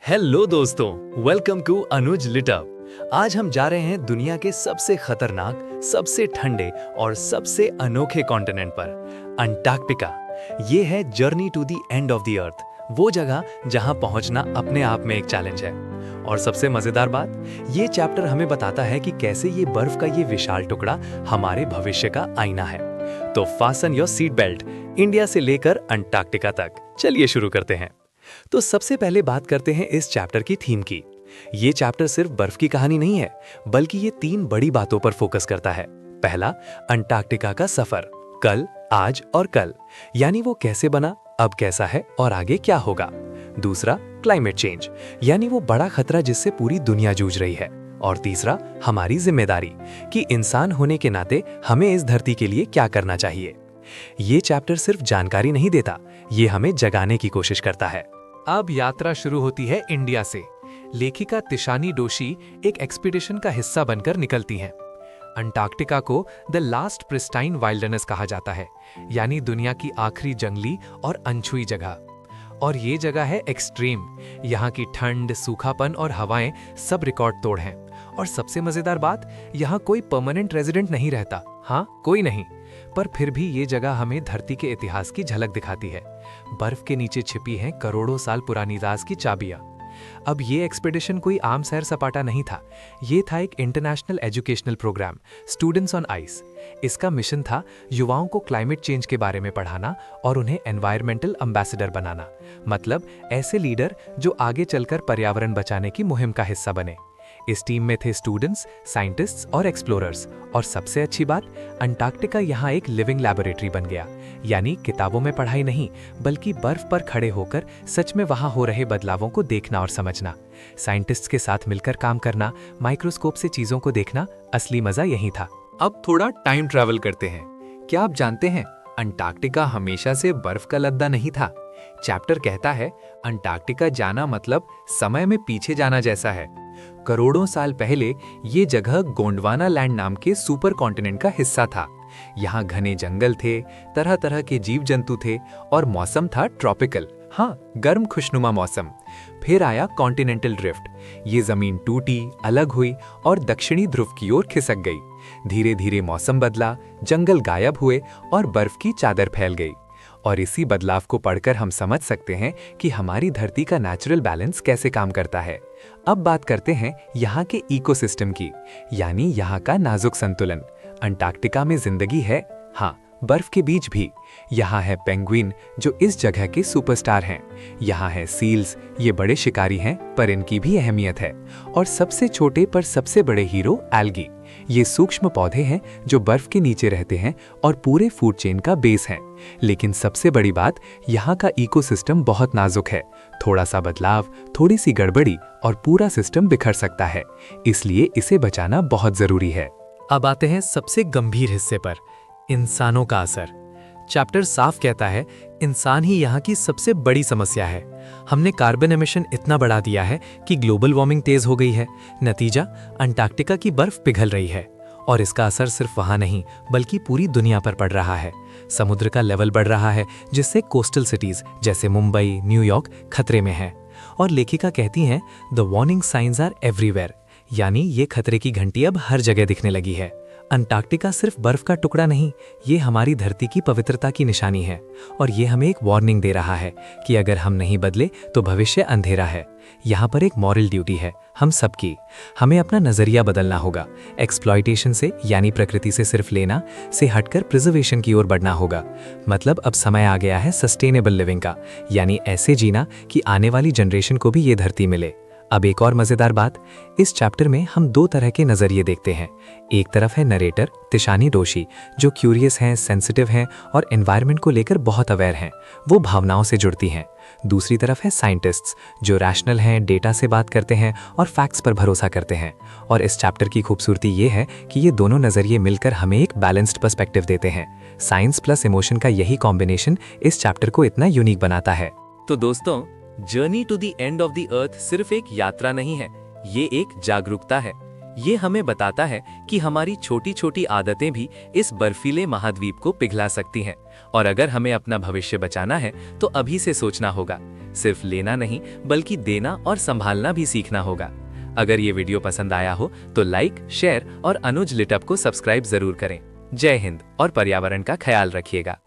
Hello दोस्तों, welcome to Anuj lit up. आज हम जा रहे हैं दुनिया के सबसे खतरनाक, सबसे ठंडे और सबसे अनोखे कॉन्टिनेंट पर, अंटार्कटिका। ये है journey to the end of the earth, वो जगह जहां पहुंचना अपने आप में एक चैलेंज है। और सबसे मजेदार बात, ये चैप्टर हमें बताता है कि कैसे ये बर्फ का ये विशाल टुकड़ा हमारे भविष्य का आईना है। तो fasten your seat belt, India से लेकर अंटार्कटिका तक। चलिए शुरू करते हैं। तो सबसे पहले बात करते हैं इस चैप्टर की थीम की। ये चैप्टर सिर्फ बर्फ की कहानी नहीं है, बल्कि ये तीन बड़ी बातों पर फोकस करता है। पहला, अंटार्कटिका का सफर, कल, आज और कल, यानी वो कैसे बना, अब कैसा है और आगे क्या होगा। दूसरा, क्लाइमेट चेंज, यानी वो बड़ा खतरा जिससे पूरी दुनिया जूझ रही है। और तीसरा, हमारी जिम्मेदारी, कि इंसान होने के नाते हमें इस धरती के लिए क्या करना चाहिए। ये चैप्टर सिर्फ जानकारी नहीं देता, ये हमें जगाने की कोशिश करता है। अब यात्रा शुरू होती है इंडिया से। लेखिका तिशानी डोशी एक एक्सपीडिशन का हिस्सा बनकर निकलती हैं। अंटार्कटिका को द लास्ट प्रिस्टाइन वाइल्डरनेस कहा जाता है, यानी दुनिया की आखिरी जंगली और अनछुई जगह। और ये जगह है एक्सट्रीम। यहाँ की ठंड, सूखापन और हवाएं सब रिकॉर्ड तोड़ हैं। और सबसे मजेदार बात, यहाँ कोई परमानेंट रेजिडेंट नहीं रहता। हाँ, कोई नहीं। पर फिर भी ये जगह हमें धरती के इतिहास की झलक दिखाती है। बर्फ के नीचे छिपी हैं करोड़ों साल पुरानी राज की चाबियां। अब ये एक्सपीडिशन कोई आम सैर सपाटा नहीं था, ये था एक international educational programme, students on ice. इसका मिशन था युवाओं को क्लाइमेट चेंज के बारे में पढ़ाना और उन्हें एनवायरमेंटल एम्बेसडर बनाना, मतलब ऐसे लीडर जो आगे चलकर पर्यावरण बचाने की मुहिम का हिस्सा बने। इस टीम में थे स्टूडेंट्स, साइंटिस्ट्स और एक्सप्लोरर्स। और सबसे अच्छी बात, अंटार्कटिका यहाँ एक लिविंग लैबोरेटरी बन गया, यानी किताबों में पढ़ाई नहीं, बल्कि बर्फ पर खड़े होकर सच में वहाँ हो रहे बदलावों को देखना और समझना। साइंटिस्ट्स के साथ मिलकर काम करना, माइक्रोस्कोप से चीजों को देखना, असली मजा यही था। अब थोड़ा टाइम ट्रैवल करते हैं। क्या आप जानते हैं, अंटार्कटिका हमेशा से बर्फ का लद्दा नहीं था। चैप्टर कहता है अंटार्कटिका जाना मतलब समय में पीछे जाना जैसा है। करोड़ों साल पहले ये जगह गोंडवाना लैंड नाम के सुपर कॉन्टिनेंट का हिस्सा था। यहाँ घने जंगल थे, तरह तरह के जीव जंतु थे और मौसम था ट्रॉपिकल, हाँ, गर्म खुशनुमा मौसम। फिर आया कॉन्टिनेंटल ड्रिफ्ट। ये जमीन टूटी, अलग हुई और दक्षिणी ध्रुव की ओर खिसक गई। धीरे धीरे मौसम बदला, जंगल गायब हुए और बर्फ की चादर फैल गई। और इसी बदलाव को पढ़कर हम समझ सकते हैं कि हमारी धरती का नेचुरल बैलेंस कैसे काम करता है। अब बात करते हैं यहाँ के इकोसिस्टम की, यानी यहाँ का नाजुक संतुलन। अंटार्कटिका में जिंदगी है, हाँ, बर्फ के बीच भी। यहाँ है पेंगुइन, जो इस जगह के सुपरस्टार हैं। यहाँ है सील्स, ये बड़े शिकारी हैं, पर इनकी भी अहमियत है। और सबसे छोटे पर सबसे बड़े हीरो एल्गी। ये सूक्ष्म पौधे हैं जो बर्फ के नीचे रहते हैं और पूरे फूड चेन का बेस हैं। लेकिन सबसे बड़ी बात, यहाँ का इकोसिस्टम बहुत नाजुक है। थोड़ा सा बदलाव, थोड़ी सी गड़बड़ी और पूरा सिस्टम बिखर सकता है। इसलिए इसे बचाना बहुत जरूरी है। अब आते हैं सबसे गंभीर हिस्से पर, इंसानों का असर। चैप्टर साफ कहता है, इंसान ही यहाँ की सबसे बड़ी समस्या है। हमने कार्बन एमिशन इतना बढ़ा दिया है कि ग्लोबल वार्मिंग तेज हो गई है। नतीजा, अंटार्कटिका की बर्फ पिघल रही है। और इसका असर सिर्फ वहाँ नहीं, बल्कि पूरी दुनिया पर पड़ रहा है। समुद्र का लेवल बढ़ रहा है, जिससे कोस्टल सिटीज जैसे मुंबई, न्यूयॉर्क खतरे में हैं। और लेखिका कहती हैं, the warning signs are everywhere, यानी ये खतरे की घंटी अब हर जगह दिखने लगी है। अंटार्कटिका सिर्फ बर्फ का टुकड़ा नहीं, ये हमारी धरती की पवित्रता की निशानी है। और ये हमें एक वार्निंग दे रहा है कि अगर हम नहीं बदले तो भविष्य अंधेरा है। यहाँ पर एक मॉरल ड्यूटी है हम सबकी। हमें अपना नजरिया बदलना होगा। एक्सप्लॉयटेशन से, यानी प्रकृति से सिर्फ लेना से हटकर प्रिजर्वेशन की ओर बढ़ना होगा। मतलब अब समय आ गया है सस्टेनेबल लिविंग का, यानी ऐसे जीना कि आने वाली जनरेशन को भी ये धरती मिले। अब एक और मजेदार बात, इस चैप्टर में हम दो तरह के नजरिए देखते हैं। एक तरफ है नरेटर तिशानी डोशी, जो क्यूरियस हैं, सेंसिटिव हैं और एनवायरनमेंट को लेकर बहुत अवेयर हैं। वो भावनाओं से जुड़ती हैं। दूसरी तरफ है साइंटिस्ट्स, जो रैशनल हैं, डेटा से बात करते हैं और फैक्ट्स पर भरोसा करते हैं। और इस चैप्टर की खूबसूरती ये है कि ये दोनों नजरिए मिलकर हमें एक बैलेंस्ड पर्सपेक्टिव देते हैं। साइंस प्लस इमोशन का यही कॉम्बिनेशन इस चैप्टर को इतना यूनिक बनाता है। तो दोस्तों, journey to the end of the earth सिर्फ एक यात्रा नहीं है, ये एक जागरूकता है। ये हमें बताता है कि हमारी छोटी छोटी आदतें भी इस बर्फीले महाद्वीप को पिघला सकती हैं। और अगर हमें अपना भविष्य बचाना है तो अभी से सोचना होगा, सिर्फ लेना नहीं बल्कि देना और संभालना भी सीखना होगा। अगर ये वीडियो पसंद आया हो तो लाइक, शेयर और अनुज लिटअप को सब्सक्राइब जरूर करें। जय हिंद और पर्यावरण का ख्याल रखिएगा।